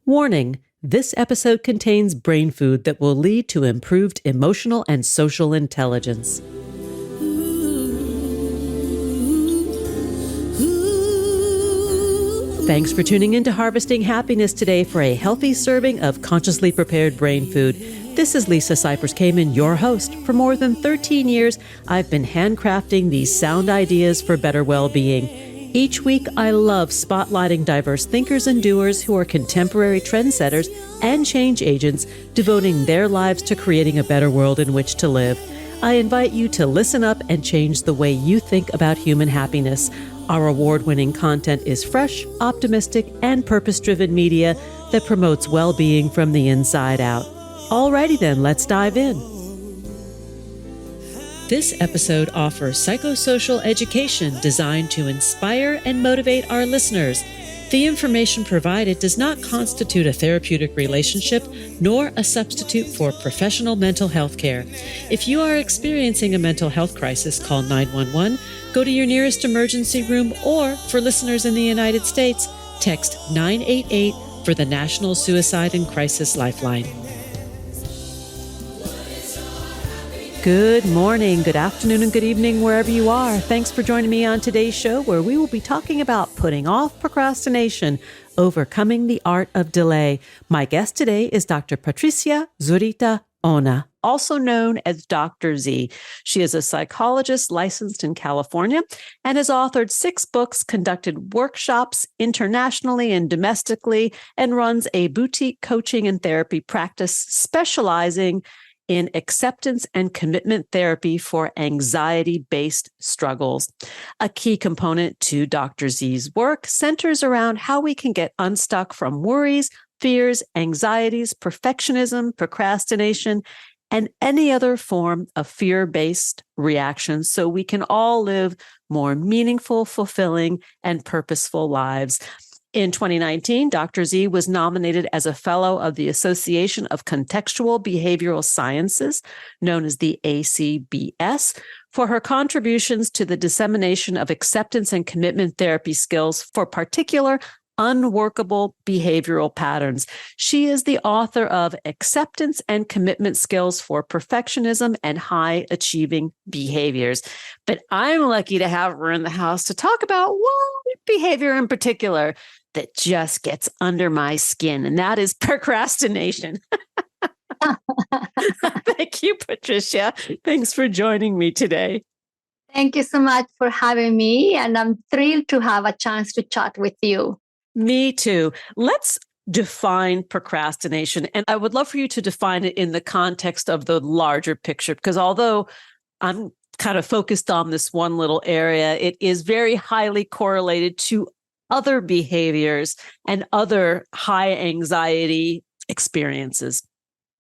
Warning, this episode contains brain food that will lead to improved emotional and social intelligence. Thanks for tuning in to Harvesting Happiness today for a healthy serving of consciously prepared brain food. This is Lisa Cypers Kamen, your host. For more than 13 years, I've been handcrafting these sound ideas for better well-being. Each week, I love spotlighting diverse thinkers and doers who are contemporary trendsetters and change agents, devoting their lives to creating a better world in which to live. I invite you to listen up and change the way you think about human happiness. Our award-winning content is fresh, optimistic, and purpose-driven media that promotes well-being from the inside out. Alrighty then, let's dive in. This episode offers psychosocial education designed to inspire and motivate our listeners. The information provided does not constitute a therapeutic relationship nor a substitute for professional mental health care. If you are experiencing a mental health crisis, call 911, go to your nearest emergency room, or for listeners in the United States, text 988 for the National Suicide and Crisis Lifeline. Good morning, good afternoon, and good evening, wherever you are. Thanks for joining me on today's show, where we will be talking about putting off procrastination, overcoming the art of delay. My guest today is Dr. Patricia Zurita Ona, also known as Dr. Z. She is a psychologist licensed in California and has authored 6 books, conducted workshops internationally and domestically, and runs a boutique coaching and therapy practice specializing in acceptance and commitment therapy for anxiety-based struggles. A key component to Dr. Z's work centers around how we can get unstuck from worries, fears, anxieties, perfectionism, procrastination, and any other form of fear-based reactions so we can all live more meaningful, fulfilling, and purposeful lives. In 2019, Dr. Z was nominated as a fellow of the Association of Contextual Behavioral Sciences, known as the ACBS, for her contributions to the dissemination of acceptance and commitment therapy skills for particular unworkable behavioral patterns. She is the author of Acceptance and Commitment Skills for Perfectionism and High Achieving Behaviors. But I'm lucky to have her in the house to talk about one behavior in particular that just gets under my skin, and that is procrastination. Thank you, Patricia. Thanks for joining me today. Thank you so much for having me, and I'm thrilled to have a chance to chat with you. Me too. Let's define procrastination, and I would love for you to define it in the context of the larger picture, because although I'm kind of focused on this one little area, it is very highly correlated to other behaviors and other high anxiety experiences.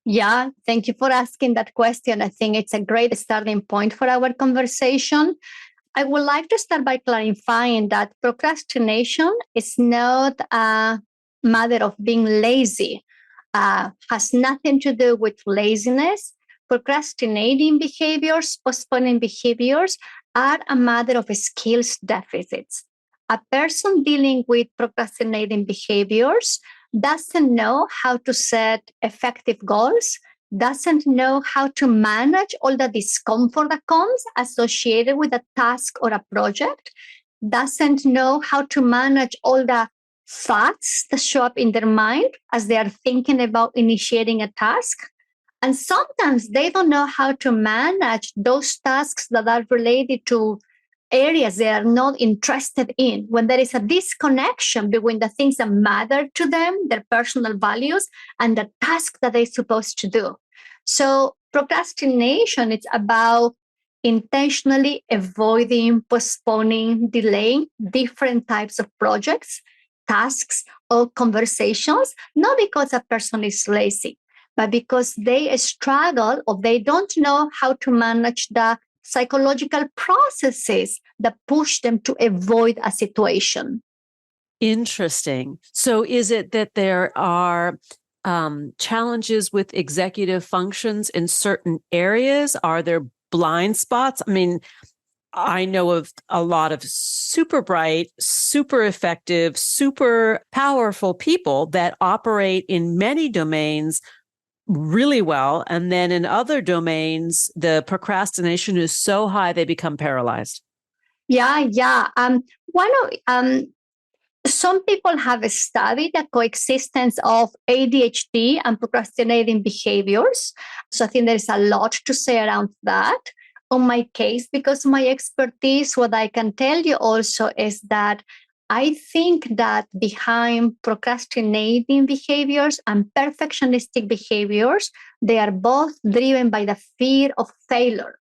Yeah, thank you for asking that question. I think it's a great starting point for our conversation. I would like to start by clarifying that procrastination is not a matter of being lazy, has nothing to do with laziness. Procrastinating behaviors, postponing behaviors are a matter of skills deficits. A person dealing with procrastinating behaviors doesn't know how to set effective goals, doesn't know how to manage all the discomfort that comes associated with a task or a project, doesn't know how to manage all the thoughts that show up in their mind as they are thinking about initiating a task. And sometimes they don't know how to manage those tasks that are related to areas they are not interested in, when there is a disconnection between the things that matter to them, their personal values, and the task that they're supposed to do. So procrastination, it's about intentionally avoiding, postponing, delaying different types of projects, tasks, or conversations, not because a person is lazy, but because they struggle or they don't know how to manage the psychological processes that push them to avoid a situation. Interesting. So is it that there are challenges with executive functions in certain areas? Are there blind spots? I mean, I know of a lot of super bright, super effective, super powerful people that operate in many domains really well. And then in other domains, the procrastination is so high, they become paralyzed. Yeah. One of some people have studied the coexistence of ADHD and procrastinating behaviors. So I think there's a lot to say around that. On my case, because my expertise, what I can tell you also is that I think that behind procrastinating behaviors and perfectionistic behaviors, they are both driven by the fear of failure.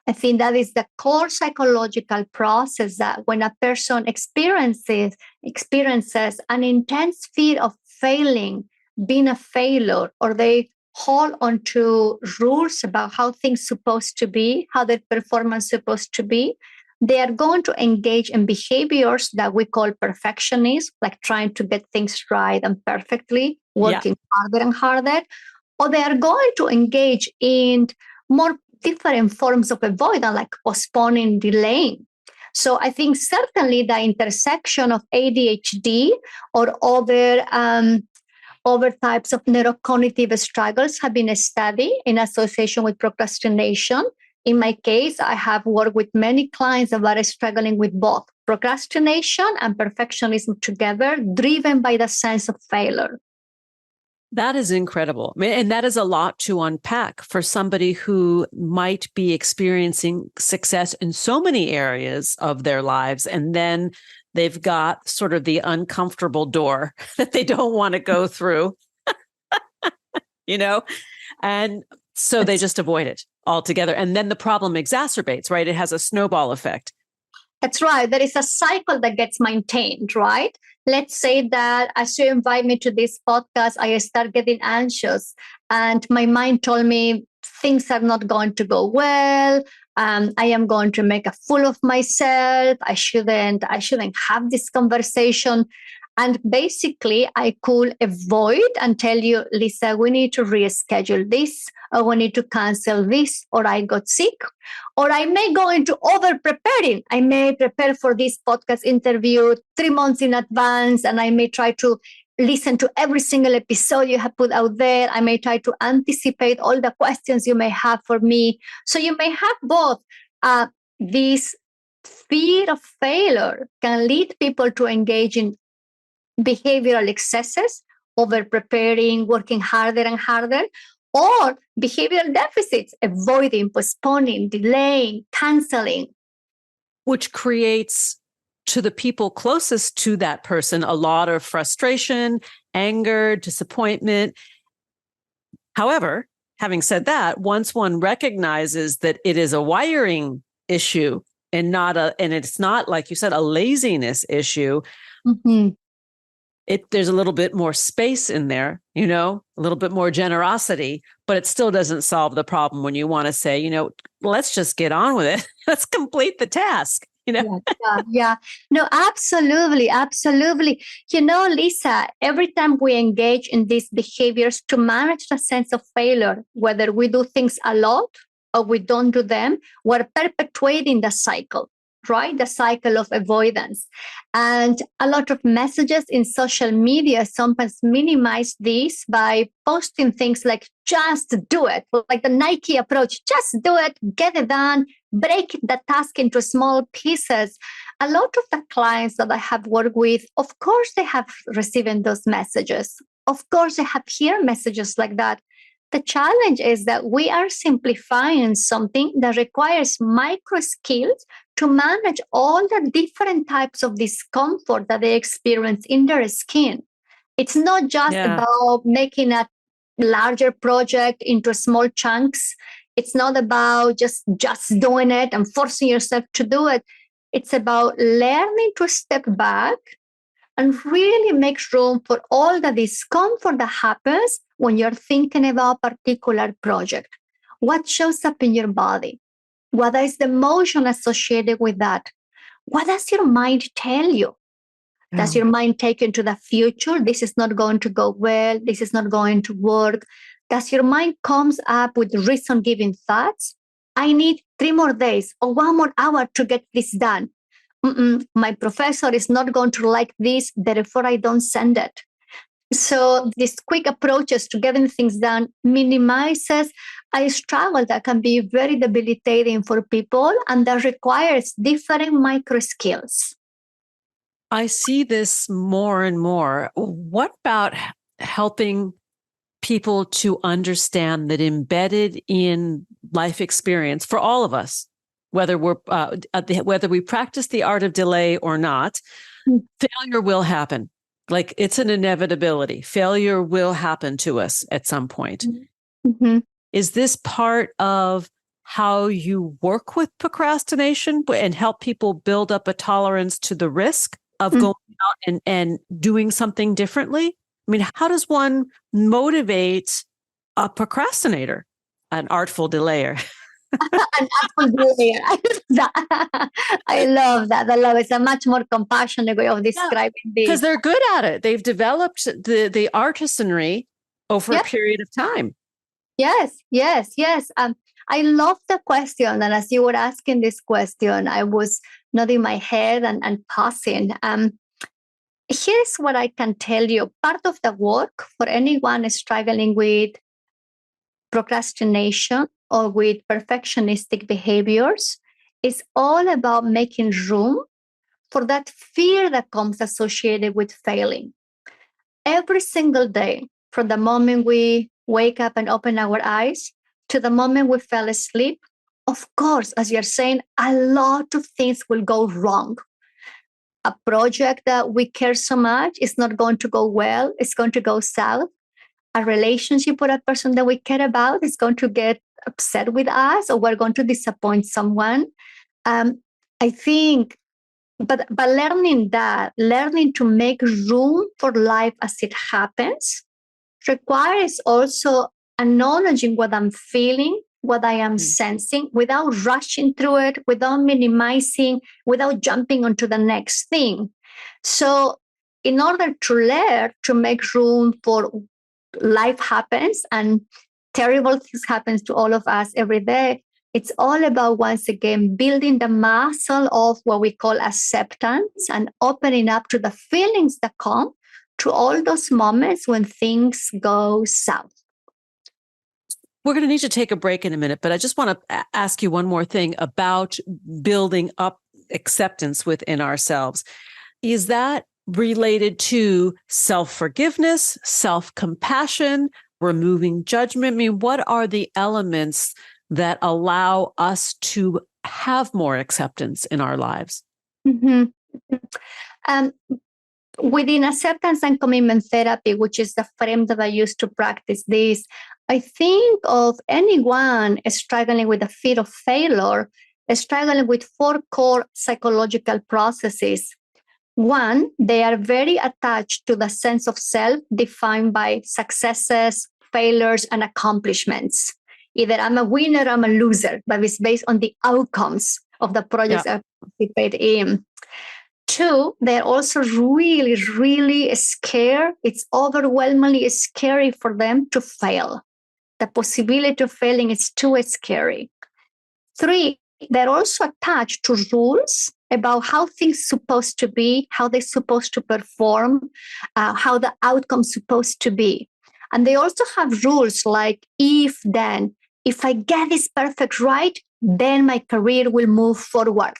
I think that is the core psychological process that when a person experiences an intense fear of failing, being a failure, or they hold on to rules about how things supposed to be, how their performance supposed to be, they are going to engage in behaviors that we call perfectionist, like trying to get things right and perfectly, working harder and harder, or they are going to engage in more different forms of avoidance, like postponing, delaying. So I think certainly the intersection of ADHD or other types of neurocognitive struggles have been studied in association with procrastination. In my case, I have worked with many clients that are struggling with both procrastination and perfectionism together, driven by the sense of failure. That is incredible. I mean, and that is a lot to unpack for somebody who might be experiencing success in so many areas of their lives. And then they've got sort of the uncomfortable door that they don't want to go through, and so they just avoid it altogether. And then the problem exacerbates, right? It has a snowball effect. That's right. There is a cycle that gets maintained, right? Let's say that as you invite me to this podcast, I start getting anxious and my mind told me things are not going to go well. I am going to make a fool of myself. I shouldn't have this conversation. And basically, I could avoid and tell you, Lisa, we need to reschedule this, or we need to cancel this, or I got sick, or I may go into over preparing. I may prepare for this podcast interview 3 months in advance, and I may try to listen to every single episode you have put out there. I may try to anticipate all the questions you may have for me. So you may have both this fear of failure can lead people to engage in behavioral excesses, over preparing, working harder and harder, or behavioral deficits, avoiding, postponing, delaying, canceling. Which creates to the people closest to that person a lot of frustration, anger, disappointment. However, having said that, once one recognizes that it is a wiring issue and it's not, like you said, a laziness issue, there's a little bit more space in there, a little bit more generosity, but it still doesn't solve the problem when you want to say, let's just get on with it. Let's complete the task. Yeah. No, absolutely. Lisa, every time we engage in these behaviors to manage the sense of failure, whether we do things a lot or we don't do them, we're perpetuating the cycle, right? The cycle of avoidance. And a lot of messages in social media sometimes minimize this by posting things like, just do it, like the Nike approach, just do it, get it done, break the task into small pieces. A lot of the clients that I have worked with, of course, they have received those messages. Of course, they have heard messages like that. The challenge is that we are simplifying something that requires micro skills to manage all the different types of discomfort that they experience in their skin. It's not just about making a larger project into small chunks. It's not about just doing it and forcing yourself to do it. It's about learning to step back and really make room for all the discomfort that happens when you're thinking about a particular project. What shows up in your body? What is the emotion associated with that? What does your mind tell you? Does your mind take you into the future? This is not going to go well. This is not going to work. Does your mind comes up with reason-giving thoughts? I need 3 more days or 1 more hour to get this done. My professor is not going to like this, therefore I don't send it. So these quick approaches to getting things done minimizes a struggle that can be very debilitating for people and that requires different micro skills. I see this more and more. What about helping people to understand that embedded in life experience for all of us, whether we practice the art of delay or not, failure will happen. Like it's an inevitability. Failure will happen to us at some point. Mm-hmm. Is this part of how you work with procrastination and help people build up a tolerance to the risk of going out and doing something differently? I mean, how does one motivate a procrastinator, an artful delayer? An artful delayer. I love that. I love it. It's a much more compassionate way of describing this. Because they're good at it. They've developed the artisanry over a period of time. Yes. I love the question. And as you were asking this question, I was nodding my head and pausing. Here's what I can tell you. Part of the work for anyone struggling with procrastination or with perfectionistic behaviors is all about making room for that fear that comes associated with failing. Every single day, from the moment we wake up and open our eyes to the moment we fell asleep, of course, as you're saying, a lot of things will go wrong. A project that we care so much is not going to go well, it's going to go south. A relationship with a person that we care about is going to get upset with us, or we're going to disappoint someone. I think, but learning to make room for life as it happens requires also acknowledging what I'm feeling, what I am sensing, without rushing through it, without minimizing, without jumping onto the next thing. So in order to learn to make room for life happens and terrible things happen to all of us every day, it's all about, once again, building the muscle of what we call acceptance and opening up to the feelings that come to all those moments when things go south. We're going to need to take a break in a minute, but I just want to ask you one more thing about building up acceptance within ourselves. Is that related to self-forgiveness, self-compassion, removing judgment? I mean, what are the elements that allow us to have more acceptance in our lives? Mm-hmm. Within acceptance and commitment therapy, which is the frame that I use to practice this, I think of anyone struggling with the fear of failure, struggling with 4 core psychological processes. One, they are very attached to the sense of self defined by successes, failures, and accomplishments. Either I'm a winner, I'm a loser, but it's based on the outcomes of the projects I participate in. 2, they're also really, really scared. It's overwhelmingly scary for them to fail. The possibility of failing is too scary. 3, they're also attached to rules about how things are supposed to be, how they're supposed to perform, how the outcome's supposed to be. And they also have rules like if, then. If I get this perfect right, then my career will move forward.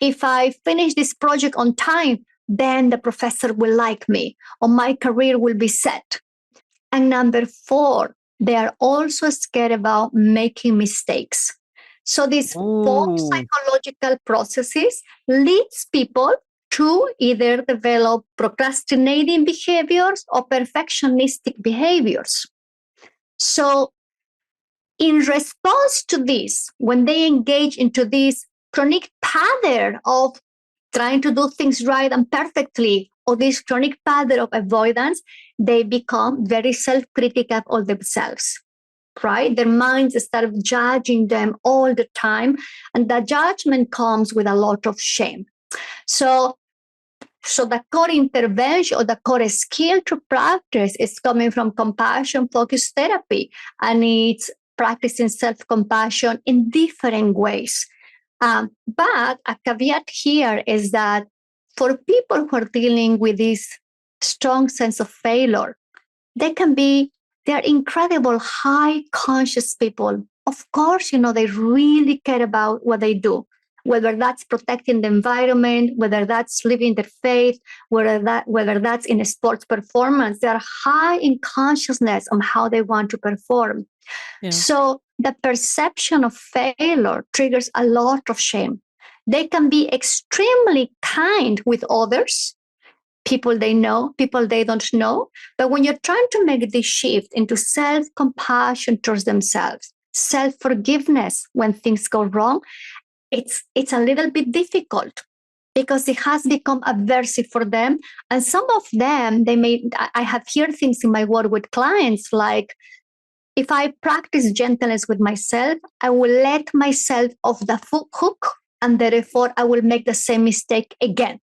If I finish this project on time, then the professor will like me, or my career will be set. And number 4, they are also scared about making mistakes. So these 4 psychological processes leads people to either develop procrastinating behaviors or perfectionistic behaviors. So in response to this, when they engage into this chronic pattern of trying to do things right and perfectly, or this chronic pattern of avoidance, they become very self-critical of themselves, right? Their minds start judging them all the time, and that judgment comes with a lot of shame. So the core intervention or the core skill to practice is coming from compassion-focused therapy, and it's practicing self-compassion in different ways. But a caveat here is that for people who are dealing with this strong sense of failure, they're incredible, high conscious people. Of course, they really care about what they do, whether that's protecting the environment, whether that's living their faith, whether that's in a sports performance. They're high in consciousness on how they want to perform. Yeah. So the perception of failure triggers a lot of shame. They can be extremely kind with others, people they know, people they don't know. But when you're trying to make this shift into self-compassion towards themselves, self-forgiveness when things go wrong, it's a little bit difficult because it has become aversive for them. And some of them, I have heard things in my work with clients like, if I practice gentleness with myself, I will let myself off the hook, and therefore I will make the same mistake again.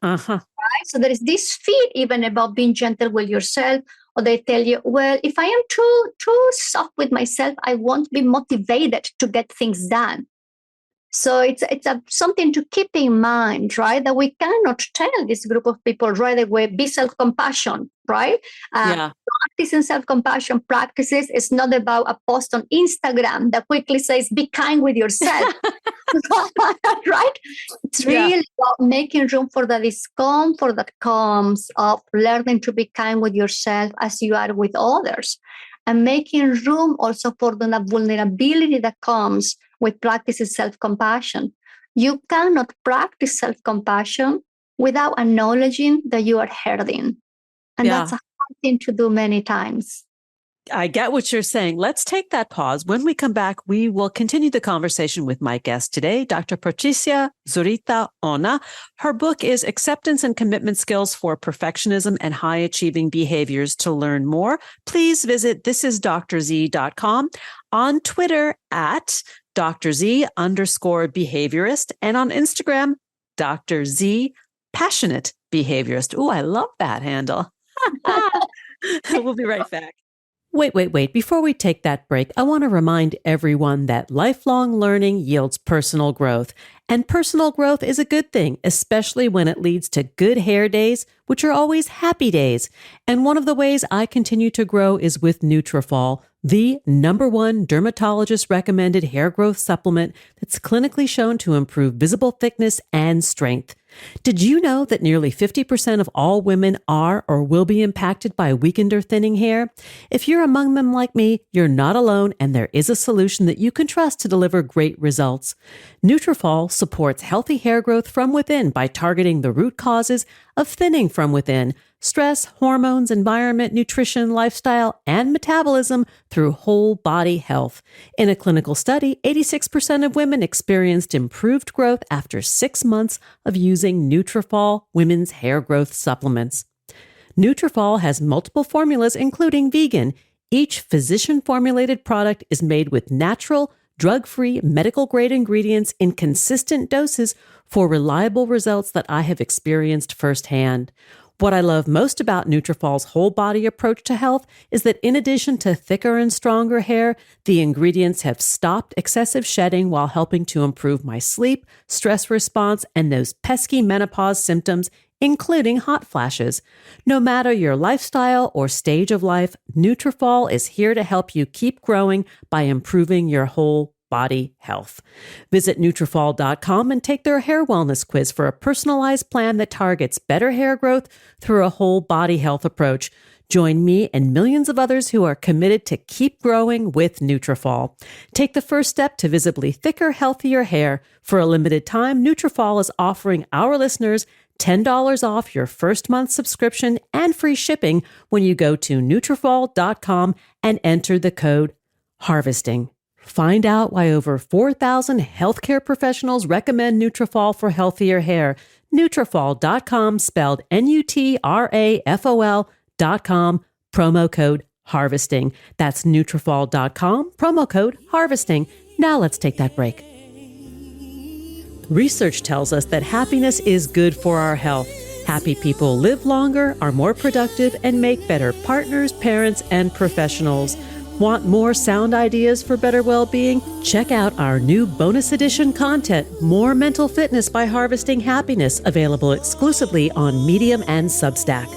Uh-huh. Right? So there is this fear even about being gentle with yourself, or they tell you, well, if I am too soft with myself, I won't be motivated to get things done. So it's something to keep in mind, right? That we cannot tell this group of people right away, be self-compassion, right? Practicing self-compassion practices is not about a post on Instagram that quickly says, be kind with yourself, right? It's really about making room for the discomfort that comes of learning to be kind with yourself as you are with others, and making room also for the vulnerability that comes with practicing self-compassion. You cannot practice self-compassion without acknowledging that you are hurting. And that's a hard thing to do many times. I get what you're saying. Let's take that pause. When we come back, we will continue the conversation with my guest today, Dr. Patricia Zurita Ona. Her book is Acceptance and Commitment Skills for Perfectionism and High Achieving Behaviors. To learn more, please visit thisisdrz.com, on Twitter at Dr. Z_behaviorist, and on Instagram, Dr. Z Passionate Behaviorist. Ooh, I love that handle. We'll be right back. Wait. Before we take that break, I want to remind everyone that lifelong learning yields personal growth. And personal growth is a good thing, especially when it leads to good hair days, which are always happy days. And one of the ways I continue to grow is with Nutrafol, the #1 dermatologist recommended hair growth supplement that's clinically shown to improve visible thickness and strength. Did you know that nearly 50% of all women are or will be impacted by weakened or thinning hair? If you're among them like me, you're not alone, and there is a solution that you can trust to deliver great results. Nutrafol supports healthy hair growth from within by targeting the root causes of thinning from within: stress, hormones, environment, nutrition, lifestyle, and metabolism through whole body health. In a clinical study, 86% of women experienced improved growth after 6 months of using Nutrafol women's hair growth supplements. Nutrafol has multiple formulas, including vegan. Each physician-formulated product is made with natural, drug-free, medical-grade ingredients in consistent doses for reliable results that I have experienced firsthand. What I love most about Nutrafol's whole body approach to health is that in addition to thicker and stronger hair, the ingredients have stopped excessive shedding while helping to improve my sleep, stress response, and those pesky menopause symptoms, including hot flashes. No matter your lifestyle or stage of life, Nutrafol is here to help you keep growing by improving your whole body health. Visit Nutrafol.com and take their hair wellness quiz for a personalized plan that targets better hair growth through a whole body health approach. Join me and millions of others who are committed to keep growing with Nutrafol. Take the first step to visibly thicker, healthier hair. For a limited time, Nutrafol is offering our listeners $10 off your first month subscription and free shipping when you go to Nutrafol.com and enter the code HARVESTING. Find out why over 4,000 healthcare professionals recommend Nutrafol for healthier hair. Nutrafol.com, spelled Nutrafol.com, promo code HARVESTING. That's Nutrafol.com, promo code HARVESTING. Now let's take that break. Research tells us that happiness is good for our health. Happy people live longer, are more productive, and make better partners, parents, and professionals. Want more sound ideas for better well-being? Check out our new bonus edition content, More Mental Fitness by Harvesting Happiness, available exclusively on Medium and Substack.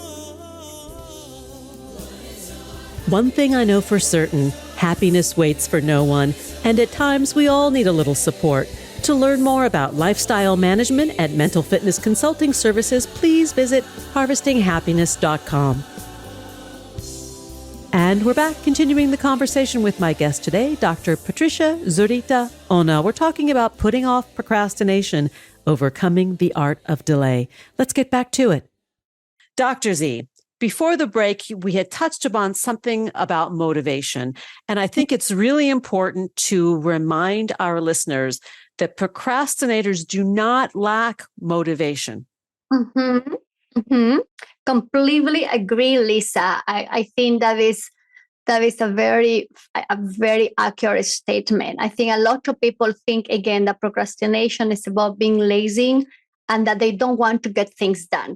One thing I know for certain, happiness waits for no one, and at times we all need a little support. To learn more about lifestyle management and mental fitness consulting services, please visit harvestinghappiness.com. And we're back, continuing the conversation with my guest today, Dr. Patricia Zurita Ona. We're talking about putting off procrastination, overcoming the art of delay. Let's get back to it. Dr. Z, before the break, we had touched upon something about motivation. And I think it's really important to remind our listeners that procrastinators do not lack motivation. Mm-hmm. Mm-hmm. Completely agree, Lisa. I think that is a very accurate statement. I think a lot of people think, again, that procrastination is about being lazy and that they don't want to get things done.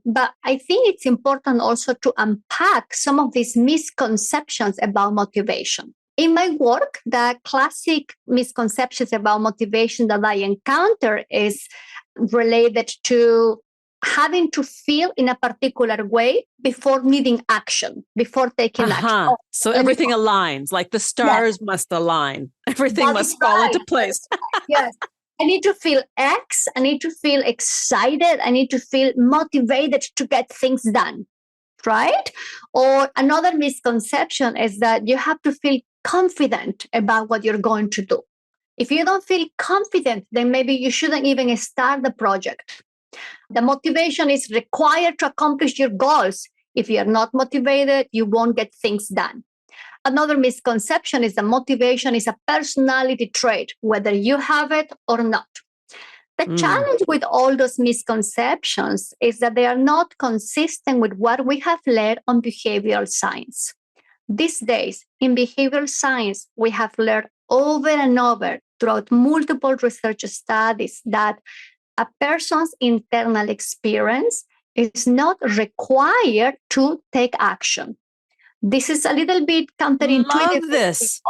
But I think it's important also to unpack some of these misconceptions about motivation. In my work, the classic misconceptions about motivation that I encounter is related to having to feel in a particular way before needing action, before taking action. Oh, so everything aligns, like the stars must align. Everything must fall into place. Yes. I need to feel X. I need to feel excited. I need to feel motivated to get things done, right? Or another misconception is that you have to feel confident about what you're going to do. If you don't feel confident, then maybe you shouldn't even start the project. The motivation is required to accomplish your goals. If you're not motivated, you won't get things done. Another misconception is that motivation is a personality trait, whether you have it or not. The challenge with all those misconceptions is that they are not consistent with what we have learned on behavioral science. These days, in behavioral science, we have learned over and over throughout multiple research studies that a person's internal experience is not required to take action. This is a little bit counterintuitive. Love this.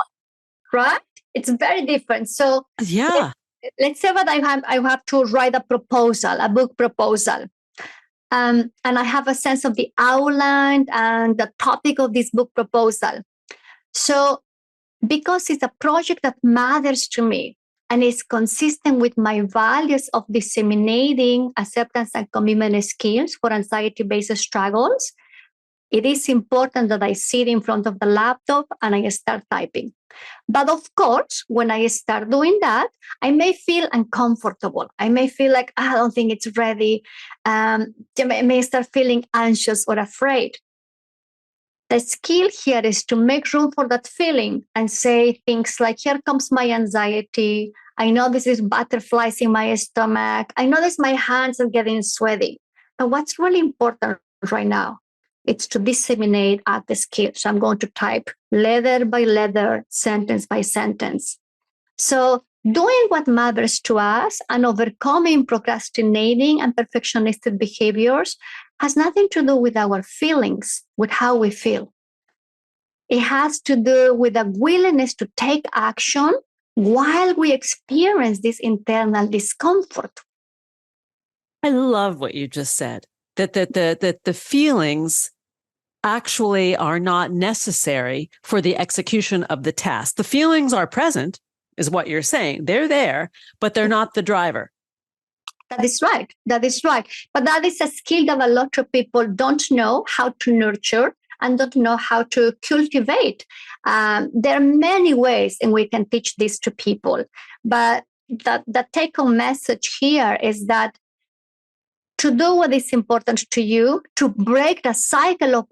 Right? It's very different. So yeah, let's say that I have to write a proposal, a book proposal. And I have a sense of the outline and the topic of this book proposal. So because it's a project that matters to me, and is consistent with my values of disseminating acceptance and commitment skills for anxiety-based struggles, it is important that I sit in front of the laptop and I start typing. But of course, when I start doing that, I may feel uncomfortable. I may feel like, I don't think it's ready. I may start feeling anxious or afraid. The skill here is to make room for that feeling and say things like, here comes my anxiety. I know this is butterflies in my stomach. I notice my hands are getting sweaty. But what's really important right now, it's to disseminate at the skill. So I'm going to type letter by letter, sentence by sentence. So doing what matters to us and overcoming procrastinating and perfectionistic behaviors has nothing to do with our feelings, with how we feel. It has to do with a willingness to take action while we experience this internal discomfort. I love what you just said, that the feelings actually are not necessary for the execution of the task. The feelings are present, is what you're saying. They're there, but they're not the driver. That is right. That is right. But that is a skill that a lot of people don't know how to nurture and don't know how to cultivate. There are many ways in which we can teach this to people. But the take-home message here is that to do what is important to you, to break the cycle of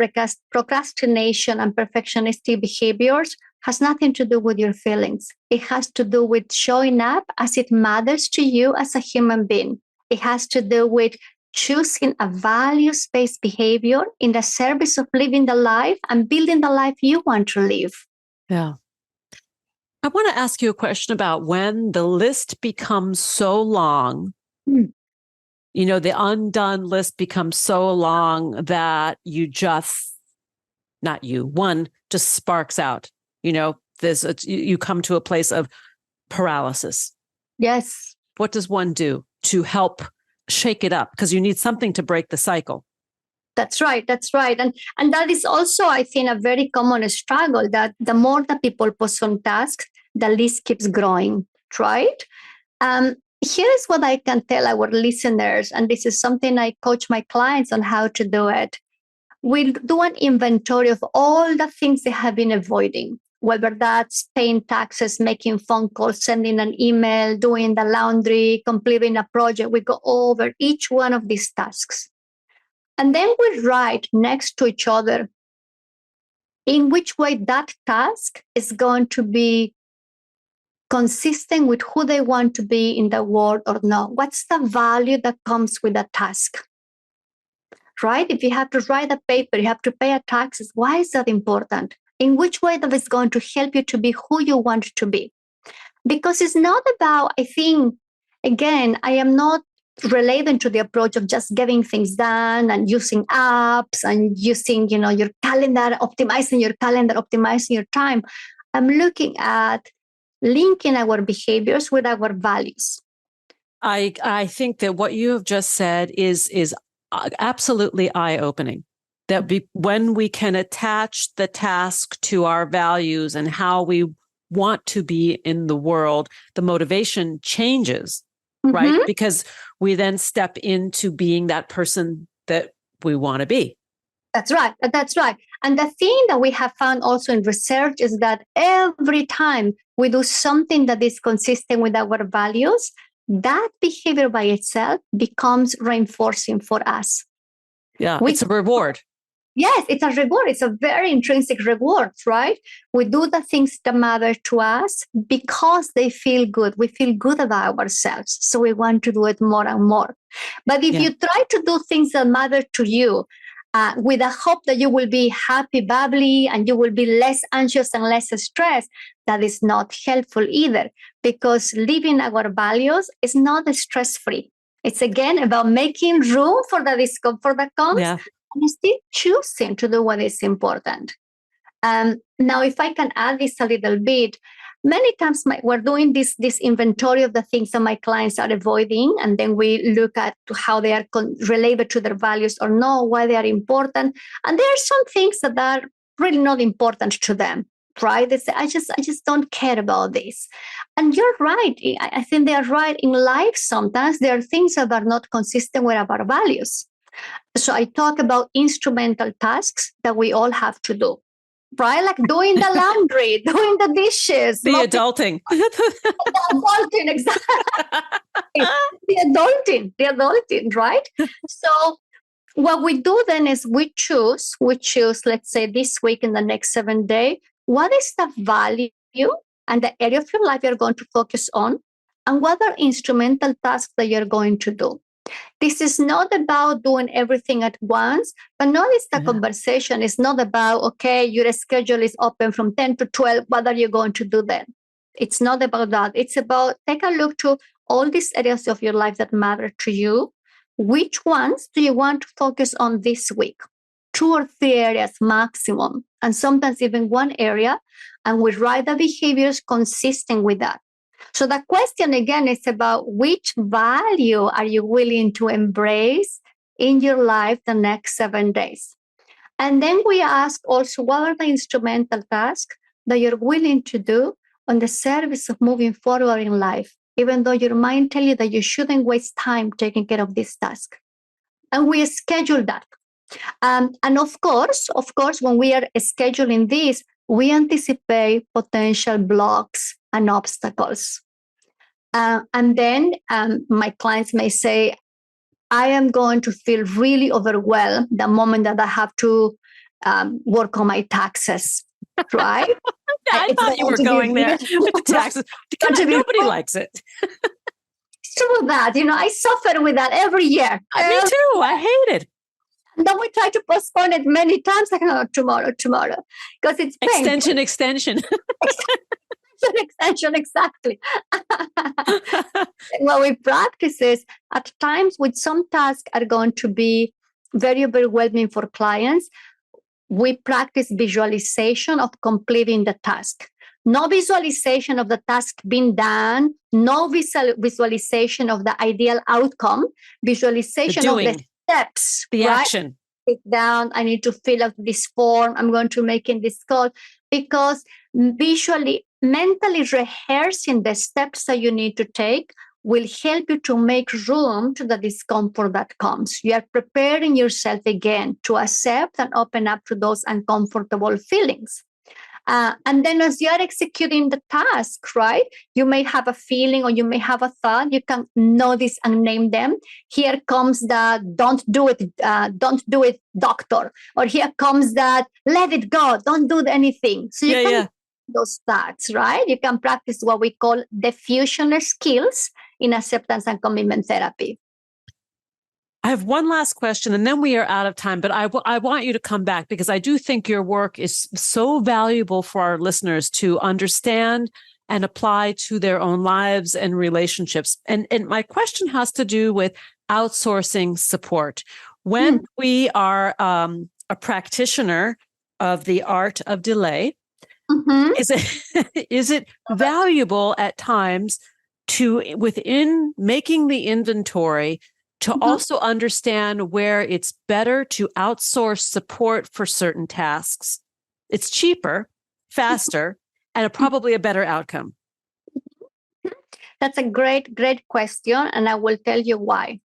procrastination and perfectionistic behaviors, has nothing to do with your feelings. It has to do with showing up as it matters to you as a human being. It has to do with choosing a values-based behavior in the service of living the life and building the life you want to live. Yeah. I want to ask you a question about when the list becomes so long, you know, the undone list becomes so long that you just, not you, one just sparks out you come to a place of paralysis. Yes. What does one do to help shake it up? Because you need something to break the cycle. That's right. And that is also, I think, a very common struggle, that the more that people postpone tasks, the list keeps growing, right? Here is what I can tell our listeners, and this is something I coach my clients on how to do it. We'll do an inventory of all the things they have been avoiding, whether that's paying taxes, making phone calls, sending an email, doing the laundry, completing a project. We go over each one of these tasks. And then we write next to each other in which way that task is going to be consistent with who they want to be in the world or not. What's the value that comes with a task? Right? If you have to write a paper, you have to pay a taxes. Why is that important? In which way that is going to help you to be who you want to be? Because it's not about, I think, again, I am not relating to the approach of just getting things done and using apps and using, your calendar, optimizing your time. I'm looking at linking our behaviors with our values. I think that what you have just said is absolutely eye-opening. That when we can attach the task to our values and how we want to be in the world, the motivation changes, right? Because we then step into being that person that we want to be. That's right. And the thing that we have found also in research is that every time we do something that is consistent with our values, that behavior by itself becomes reinforcing for us. Yeah, it's a reward. Yes, it's a reward. It's a very intrinsic reward, right? We do the things that matter to us because they feel good. We feel good about ourselves. So we want to do it more and more. But if you try to do things that matter to you with a hope that you will be happy, bubbly, and you will be less anxious and less stressed, that is not helpful either, because living our values is not stress-free. It's again about making room for the discomfort that comes. Yeah. And still choosing to do what is important. Now, if I can add this a little bit, many times we're doing this inventory of the things that my clients are avoiding, and then we look at how they are related to their values or not, why they are important. And there are some things that are really not important to them, right? They say, I just don't care about this. And you're right. I think they are right. In life, sometimes there are things that are not consistent with our values. So I talk about instrumental tasks that we all have to do, right? Like doing the laundry, doing the dishes. The adulting. The adulting, exactly. The adulting, right? So what we do then is we choose, let's say this week in the next 7 days, what is the value and the area of your life you're going to focus on, and what are instrumental tasks that you're going to do. This is not about doing everything at once, but notice the conversation is not about, okay, your schedule is open from 10 to 12. What are you going to do then? It's not about that. It's about take a look to all these areas of your life that matter to you. Which ones do you want to focus on this week? 2 or 3 areas maximum, and sometimes even 1 area. And we write the behaviors consistent with that. So the question again is about which value are you willing to embrace in your life the next 7 days? And then we ask also, what are the instrumental tasks that you're willing to do on the service of moving forward in life, even though your mind tells you that you shouldn't waste time taking care of this task? And we schedule that. And of course, when we are scheduling this, we anticipate potential blocks and obstacles. And then my clients may say, I am going to feel really overwhelmed the moment that I have to work on my taxes, right? I thought you were going there with the taxes. Nobody likes it. It's true that, I suffer with that every year. Me too. I hate it. And then we try to postpone it many times, like, oh, tomorrow, because it's painful. Extension. Extension, exactly. What we practice is at times when some tasks are going to be very overwhelming for clients, we practice visualization of completing the task. No visualization of the task being done, no visualization of the ideal outcome, visualization of the steps, the right? action. Sit down, I need to fill out this form, I'm going to make in this call, because visually, mentally rehearsing the steps that you need to take will help you to make room to the discomfort that comes. You are preparing yourself again to accept and open up to those uncomfortable feelings. And then as you are executing the task, right, you may have a feeling or you may have a thought. You can notice and name them. Here comes the don't do it, doctor. Or here comes that let it go, don't do anything. So you can those thoughts, right? You can practice what we call diffusion skills in acceptance and commitment therapy. I have one last question and then we are out of time, but I want you to come back because I do think your work is so valuable for our listeners to understand and apply to their own lives and relationships. And my question has to do with outsourcing support. When we are a practitioner of the art of delay, is it valuable at times to, within making the inventory, to also understand where it's better to outsource support for certain tasks? It's cheaper, faster, and probably a better outcome. That's a great question. And I will tell you why.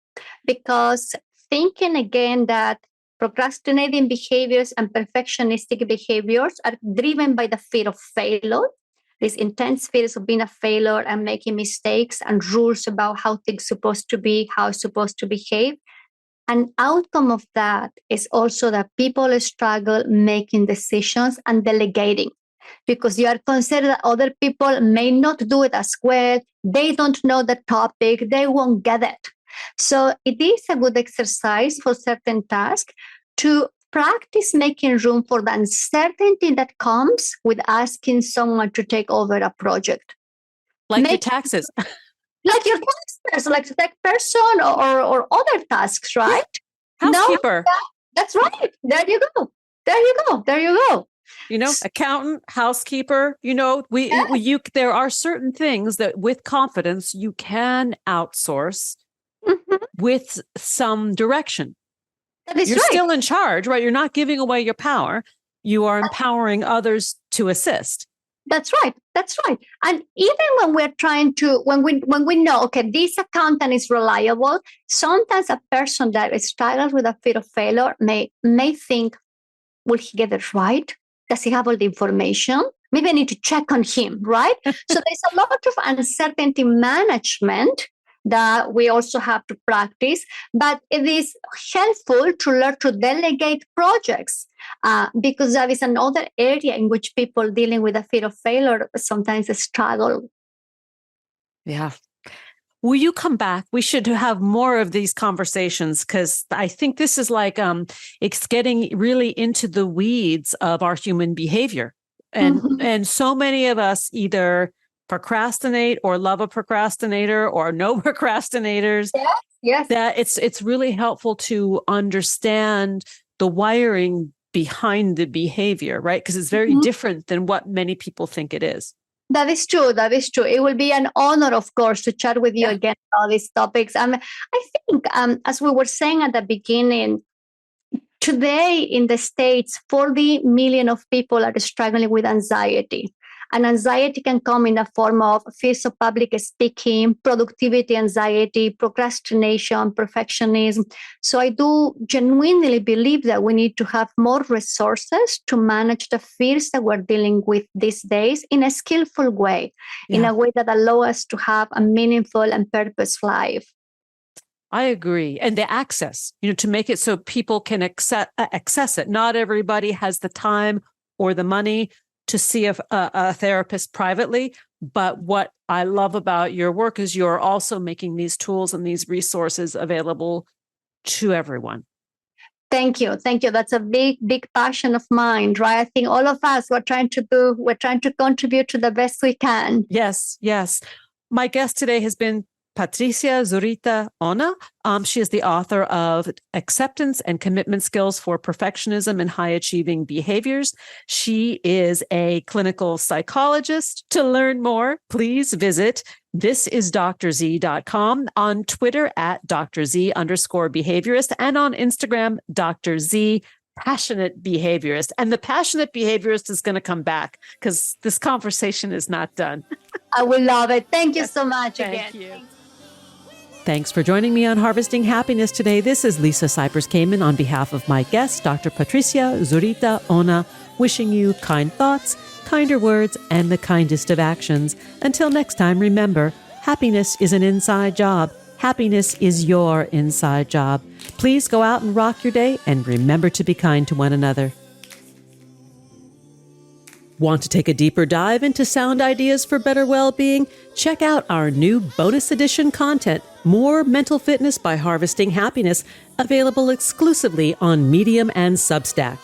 Because thinking again that procrastinating behaviors and perfectionistic behaviors are driven by the fear of failure, these intense fears of being a failure and making mistakes and rules about how things are supposed to be, how it's supposed to behave. An outcome of that is also that people struggle making decisions and delegating because you are concerned that other people may not do it as well. They don't know the topic. They won't get it. So it is a good exercise for certain tasks to practice making room for the uncertainty that comes with asking someone to take over a project. Like your taxes. Like your taxes, like the tech person or other tasks, right? Housekeeper. No, that's right. There you go. You know, accountant, housekeeper, you know, there are certain things that with confidence you can outsource with some direction. You're still in charge, right? You're not giving away your power. You are empowering others to assist. That's right. And even when we're trying to, when we know, okay, this accountant is reliable, sometimes a person that struggles with a fear of failure may think, will he get it right? Does he have all the information? Maybe I need to check on him, right? So there's a lot of uncertainty management that we also have to practice, but it is helpful to learn to delegate projects because that is another area in which people dealing with a fear of failure sometimes struggle. Yeah. Will you come back? We should have more of these conversations because I think this is like it's getting really into the weeds of our human behavior. And so many of us either procrastinate or love a procrastinator or no procrastinators. Yes. That it's really helpful to understand the wiring behind the behavior, right? Because it's very different than what many people think it is. That is true. It will be an honor, of course, to chat with you again about these topics. I think, as we were saying at the beginning, today in the States, 40 million of people are struggling with anxiety. And anxiety can come in the form of fears of public speaking, productivity anxiety, procrastination, perfectionism. So I do genuinely believe that we need to have more resources to manage the fears that we're dealing with these days in a skillful way, in a way that allows us to have a meaningful and purposeful life. I agree. And the access, to make it so people can access it. Not everybody has the time or the money to see a therapist privately. But what I love about your work is you're also making these tools and these resources available to everyone. Thank you. That's a big passion of mine, right? I think all of us, we're trying to contribute to the best we can. Yes. My guest today has been Patricia Zurita Ona. She is the author of Acceptance and Commitment Skills for Perfectionism and High Achieving Behaviors. She is a clinical psychologist. To learn more, please visit thisisdrz.com, on Twitter at @DrZ_behaviorist, and on Instagram, Dr. Z Passionate Behaviorist. And the passionate behaviorist is going to come back because this conversation is not done. I will love it. Thank you so much Thank again. you. Thanks for joining me on Harvesting Happiness today. This is Lisa Cypers Kamen on behalf of my guest, Dr. Patricia Zurita Ona, wishing you kind thoughts, kinder words, and the kindest of actions. Until next time, remember, happiness is an inside job. Happiness is your inside job. Please go out and rock your day, and remember to be kind to one another. Want to take a deeper dive into sound ideas for better well-being? Check out our new bonus edition content, More Mental Fitness by Harvesting Happiness, available exclusively on Medium and Substack.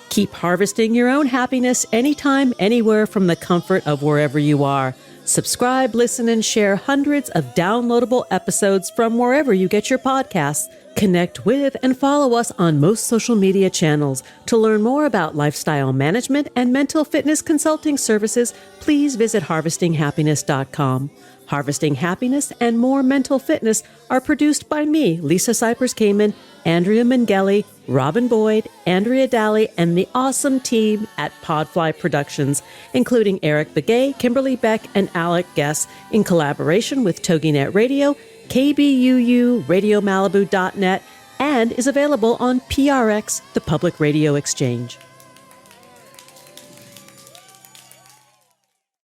Keep harvesting your own happiness anytime, anywhere from the comfort of wherever you are. Subscribe, listen, and share hundreds of downloadable episodes from wherever you get your podcasts. Connect with and follow us on most social media channels. To learn more about lifestyle management and mental fitness consulting services, please visit harvestinghappiness.com. Harvesting Happiness and More Mental Fitness are produced by me, Lisa Cypers Kamen, Andrea Mengele, Robin Boyd, Andrea Daly, and the awesome team at Podfly Productions, including Eric Begay, Kimberly Beck, and Alec Guess, in collaboration with TogiNet Radio, KBUU, RadioMalibu.net, and is available on PRX, the Public Radio Exchange.